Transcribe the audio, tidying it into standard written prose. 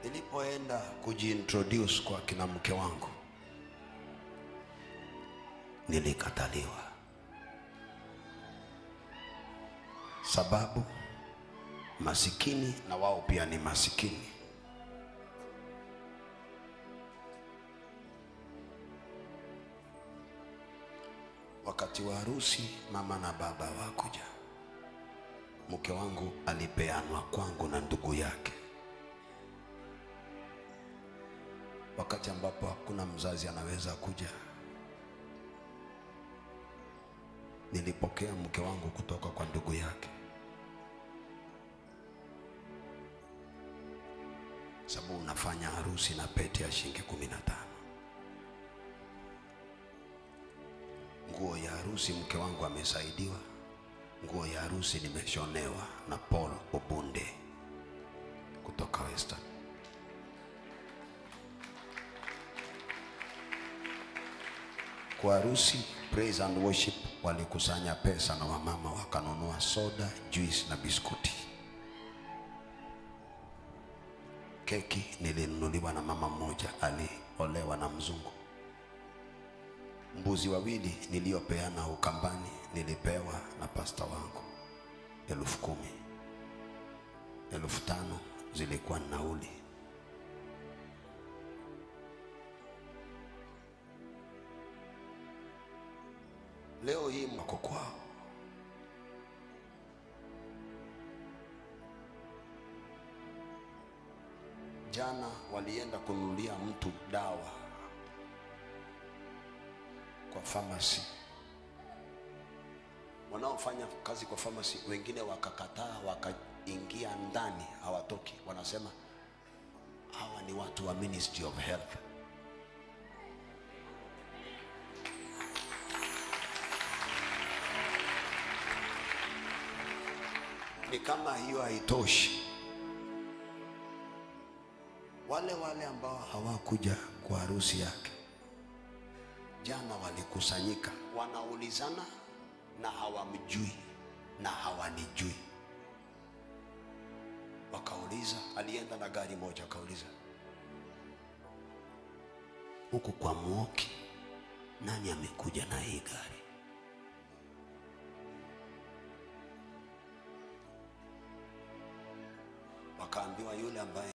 Nilipoenda kujiintroduce kwa kina mke wangu, nilikataliwa. Sababu masikini na wao pia ni masikini. Wakati wa harusi mama na baba wakuja. Mke wangu alipeanwa kwangu na ndugu yake. Wakati ambapo hakuna mzazi anaweza kuja, nilipokea mke wangu kutoka kwa ndugu yake. Sababu unafanya harusi na pete ya shilingi 15. Nguo ya harusi mke wangu amesaidiwa. Nguo ya harusi nimeshonewa na Paul Obunde kutoka Western. Kwa harusi praise and worship walikusanya pesa na wamama wakanunua soda, juice na biskuti. Keki nilinunuliwa na mama mmoja aliolewa na mzungu. Mbuzi wawili niliopeana Ukambani nilipewa na pasta wangu 10,000. 5,000 zilikuwa nauli. Leo hii mko kwao. Jana walienda kununulia mtu dawa kwa pharmacy. Wanaofanya kazi kwa pharmacy wengine wakakataa, wakaingia ndani, hawatoki. Wanasema hawa ni watu wa Ministry of Health. Ni kama hiyo haitoshi, wale ambao hawakuja kwa harusi yake jana walikusanyika, wanaulizana na hawamjui na hawanijui. Wakauliza, alienda na gari moja, akauliza, huku kwa Muoki nani amekuja na hii gari? Wakaambiwa yule ambaye